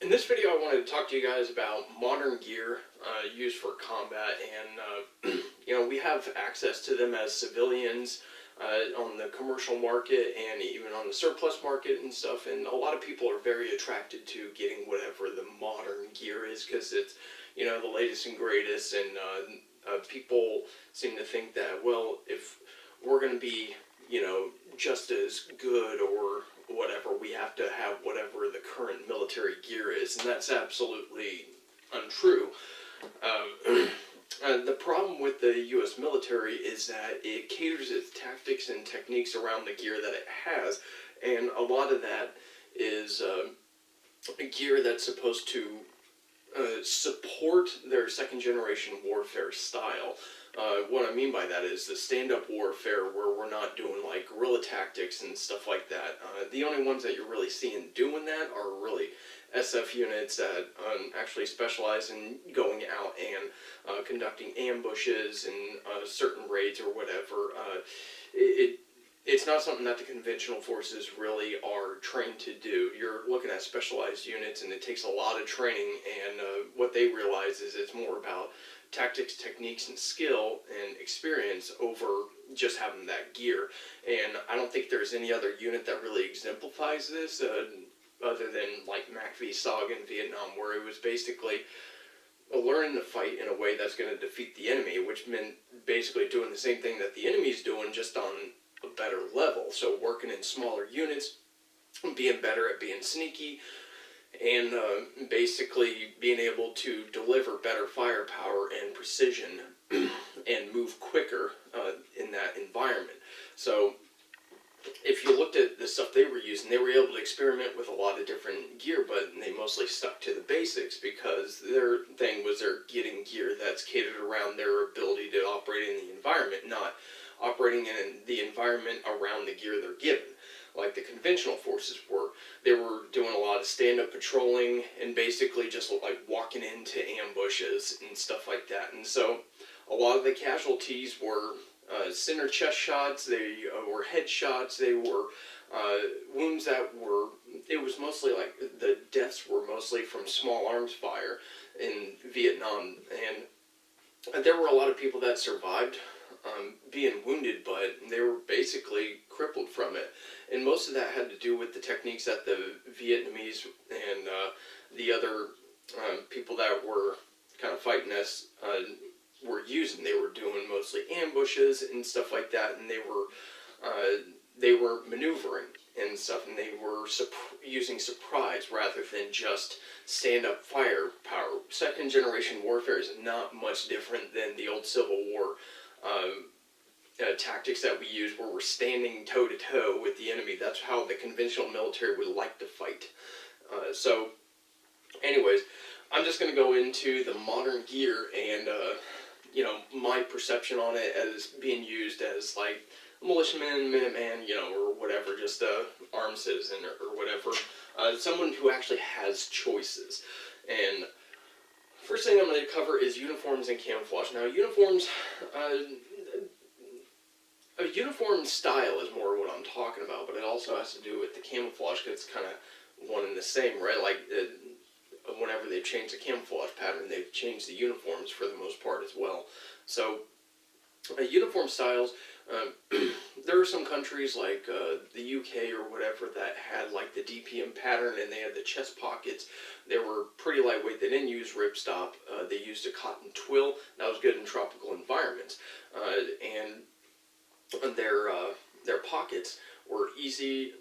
In this video, I wanted to talk to you guys about modern gear used for combat, and we have access to them as civilians on the commercial market and even on the surplus market and stuff. And a lot of people are very attracted to getting whatever the modern gear is because it's the latest and greatest. And people seem to think that, well, if we're going to be just as good or whatever, we have to have whatever the current military gear is, and that's absolutely untrue. The problem with the U.S. military is that it caters its tactics and techniques around the gear that it has, and a lot of that is gear that's supposed to support their second-generation warfare style. What I mean by that is the stand-up warfare where we're not doing like guerrilla tactics and stuff like that. The only ones that you're really seeing doing that are really SF units that actually specialize in going out and conducting ambushes and certain raids or whatever. It's not something that the conventional forces really are trained to do. You're looking at specialized units, and it takes a lot of training, and what they realize is it's more about tactics, techniques, and skill and experience over just having that gear. And I don't think there's any other unit that really exemplifies this other than like MACV SOG in Vietnam, where it was basically learning to fight in a way that's going to defeat the enemy, which meant basically doing the same thing that the enemy's doing, just on a better level. So working in smaller units, being better at being sneaky, and basically being able to deliver better firepower and precision and move quicker in that environment. So if you looked at the stuff they were using, they were able to experiment with a lot of different gear, but they mostly stuck to the basics because their thing was they're getting gear that's catered around their ability to operate in the environment, not operating in the environment around the gear they're given, like the conventional forces were. They were doing a lot of stand-up patrolling and basically just like walking into ambushes and stuff like that. And so a lot of the casualties were center chest shots, they were head shots, they were wounds that were, it was mostly like the deaths were mostly from small arms fire in Vietnam. And there were a lot of people that survived being wounded, but they were basically crippled from it. And most of that had to do with the techniques that the Vietnamese and the other people that were kind of fighting us were using. They were doing mostly ambushes and stuff like that, and they were maneuvering and stuff, and they were using surprise rather than just stand-up firepower. Second-generation warfare is not much different than the old Civil War tactics that we use, where we're standing toe-to-toe with the enemy. That's how the conventional military would like to fight. So, anyways, I'm just going to go into the modern gear and, my perception on it as being used as, like, a militiaman, Minuteman, or whatever, just a armed citizen or whatever. Someone who actually has choices. And first thing I'm going to cover is uniforms and camouflage. Now, uniforms, a uniform style is more what I'm talking about, but it also has to do with the camouflage, because it's kind of one and the same, right? Like, whenever they've changed the camouflage pattern, they've changed the uniforms for the most part as well. So, uniform styles, there are some countries like the UK or whatever that had like the DPM pattern, and they had the chest pockets. They were pretty lightweight. They didn't use ripstop. They used a cotton twill. That was good in tropical environments. And their pockets were easy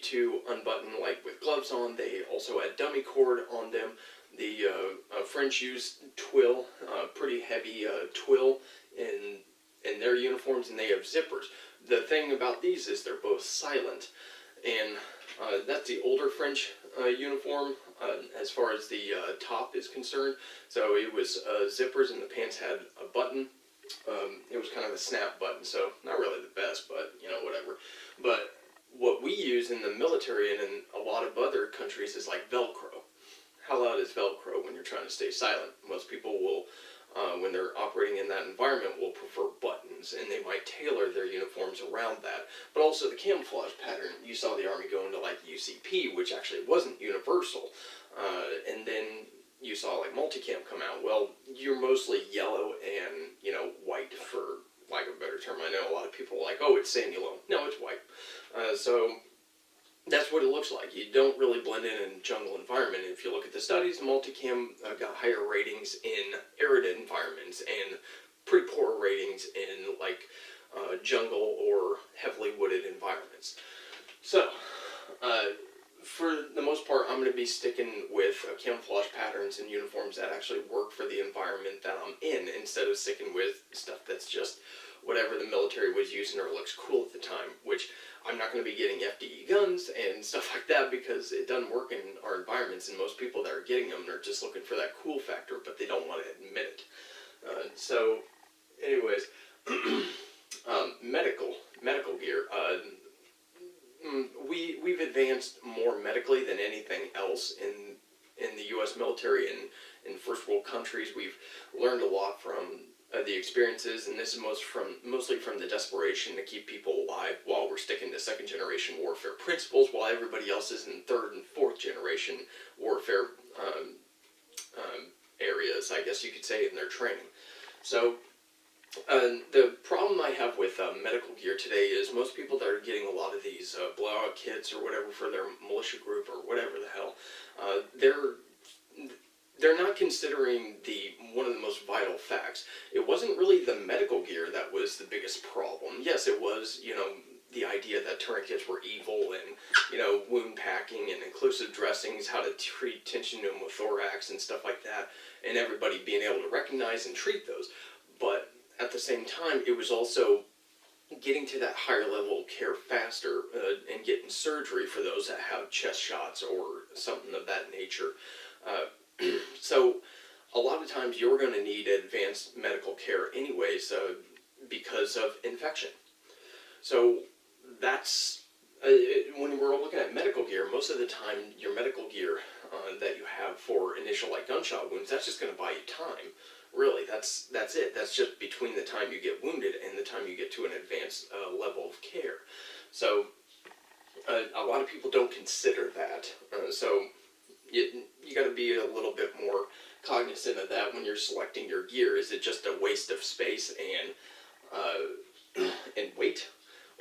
to unbutton, like with gloves on. They also had dummy cord on them. The French used twill, pretty heavy twill in their uniforms, and they have zippers. The thing about these is they're both silent, and that's the older French uniform as far as the top is concerned. So it was zippers, and the pants had a button. It was kind of a snap button, so not really the best, but whatever. But what we use in the military and in a lot of other countries is like Velcro. How loud is Velcro when you're trying to stay silent? Most people will, when they're operating in that environment, will prefer buttons, and they might tailor their uniforms around that. But also the camouflage pattern. You saw the Army go into like UCP, which actually wasn't universal. and then you saw like multicam come out. Well, you're mostly yellow and, you know, white, for lack of a better term. I know a lot of people are like, oh, it's sandy loam. No, it's white. So that's what it looks like. You don't really blend in a jungle environment. If you look at the studies, multicam got higher ratings in arid environments and pretty poor ratings in like jungle or heavily wooded environments. So, for the most part, I'm going to be sticking with camouflage patterns and uniforms that actually work for the environment that I'm in, instead of sticking with stuff that's just whatever the military was using or looks cool at the time, which I'm not going to be getting FDE guns and stuff like that because it doesn't work in our environments, and most people that are getting them are just looking for that cool factor, but they don't want to admit it. So, anyways, medical gear. We've advanced more medically than anything else in the U.S. military and in first world countries. We've learned a lot from the experiences, and this is mostly from the desperation to keep people alive while we're sticking to second generation warfare principles, while everybody else is in third and fourth generation warfare areas, I guess you could say, in their training. So the problem I have with medical gear today is most people that are getting a lot of these blowout kits or whatever for their militia group or whatever the hell, they're not considering one of the most vital facts. It wasn't really the medical gear that was the biggest problem. Yes, it was, you know, the idea that tourniquets were evil and, you know, wound packing and inclusive dressings, how to treat tension pneumothorax and stuff like that, and everybody being able to recognize and treat those. But at the same time, it was also getting to that higher level of care faster and getting surgery for those that have chest shots or something of that nature. So a lot of times you're going to need advanced medical care anyways because of infection. So that's, when we're looking at medical gear, most of the time your medical gear that you have for initial like gunshot wounds, that's just going to buy you time. Really, that's it. That's just between the time you get wounded and the time you get to an advanced level of care. So a lot of people don't consider that. So you got to be a little bit more cognizant of that when you're selecting your gear. Is it just a waste of space and weight,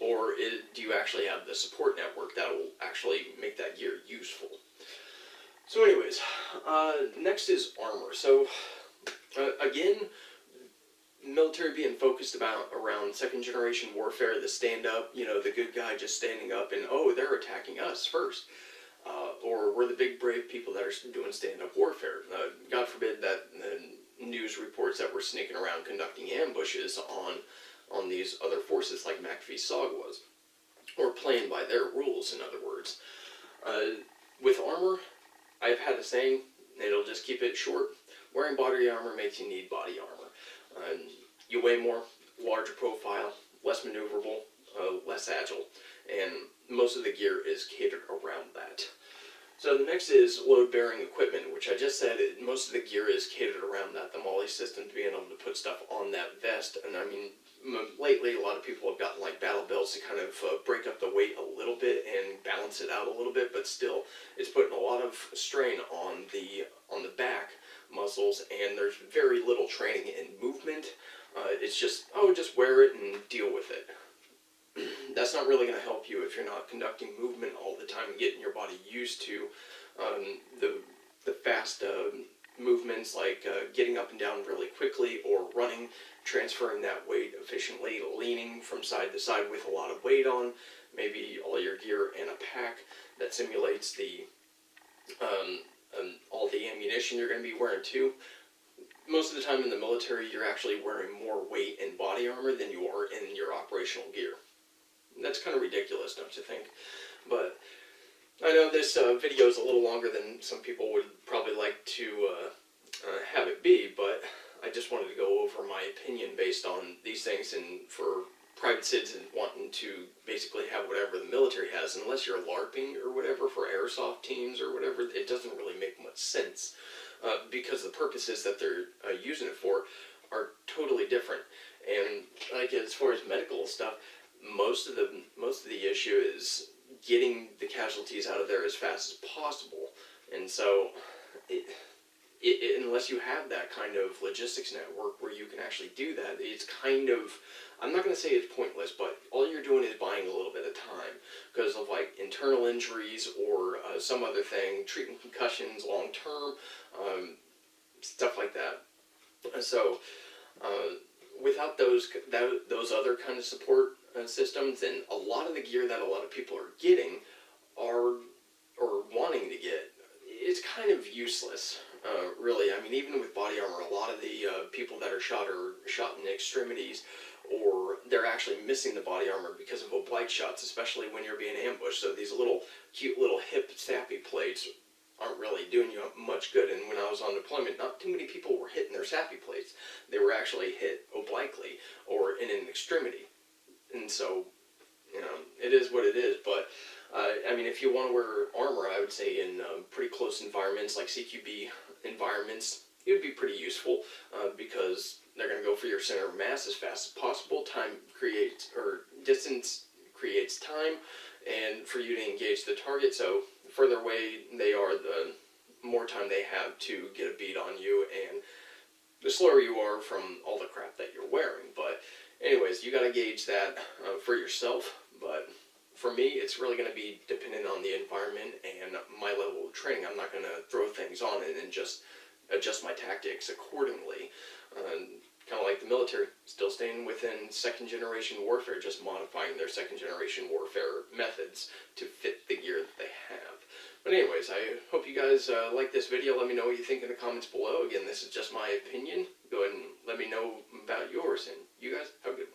or do you actually have the support network that will actually make that gear useful? So, anyways, next is armor. So, again, military being focused around second generation warfare, the stand up, you know, the good guy just standing up and, oh, they're attacking us first. Or we're the big brave people that are doing stand-up warfare. God forbid that news reports that we're sneaking around conducting ambushes on these other forces like McAfee's SOG was. Or playing by their rules, in other words. With armor, I've had a saying, and it'll just keep it short. Wearing body armor makes you need body armor. You weigh more, larger profile, less maneuverable, less agile, and most of the gear is catered around that. So the next is load-bearing equipment, which I just said, most of the gear is catered around that. The MOLLE system, being able to put stuff on that vest, and I mean, lately a lot of people have gotten like battle belts to kind of break up the weight a little bit and balance it out a little bit, but still, it's putting a lot of strain on the back muscles, and there's very little training in movement. It's just, oh, just wear it and deal with it. That's not really going to help you if you're not conducting movement all the time and getting your body used to the fast movements like getting up and down really quickly or running, transferring that weight efficiently, leaning from side to side with a lot of weight on, maybe all your gear in a pack that simulates all the ammunition you're going to be wearing too. Most of the time in the military, you're actually wearing more weight in body armor than you are in your operational gear. That's kind of ridiculous, don't you think? But I know this video is a little longer than some people would probably like to have it be, but I just wanted to go over my opinion based on these things, and for private citizens wanting to basically have whatever the military has, unless you're LARPing or whatever for airsoft teams or whatever, it doesn't really make much sense because the purposes that they're using it for are totally different. And like as far as medical stuff, most of the issue is getting the casualties out of there as fast as possible. And so, unless you have that kind of logistics network where you can actually do that, it's kind of, I'm not going to say it's pointless, but all you're doing is buying a little bit of time because of like internal injuries or some other thing, treating concussions long term, stuff like that. So, without those other kind of support systems, then a lot of the gear that a lot of people are getting are or wanting to get, it's kind of useless. Really, I mean, even with body armor, a lot of the people that are shot in the extremities, or they're actually missing the body armor because of oblique shots, especially when you're being ambushed. So these little cute little hip sappy plates aren't really doing you much good. And when I was on deployment, not too many people were hitting their sappy plates. They were actually hit obliquely or in an extremity. And so, you know, it is what it is. But I mean, if you want to wear armor, I would say in pretty close environments like CQB environments, it would be pretty useful because they're going to go for your center of mass as fast as possible. Distance creates time, and for you to engage the target. So the further away they are, the more time they have to get a beat on you, and the slower you are from all the crap that you're wearing. But anyways, you got to gauge that for yourself. But for me, it's really going to be dependent on the environment and my level of training. I'm not going to throw things on and then just adjust my tactics accordingly. Kind of like the military, still staying within second generation warfare, just modifying their second generation warfare methods to fit the gear that they have. But anyways, I hope you guys like this video. Let me know what you think in the comments below. Again, this is just my opinion. Go ahead and let me know about yours, and you guys have a good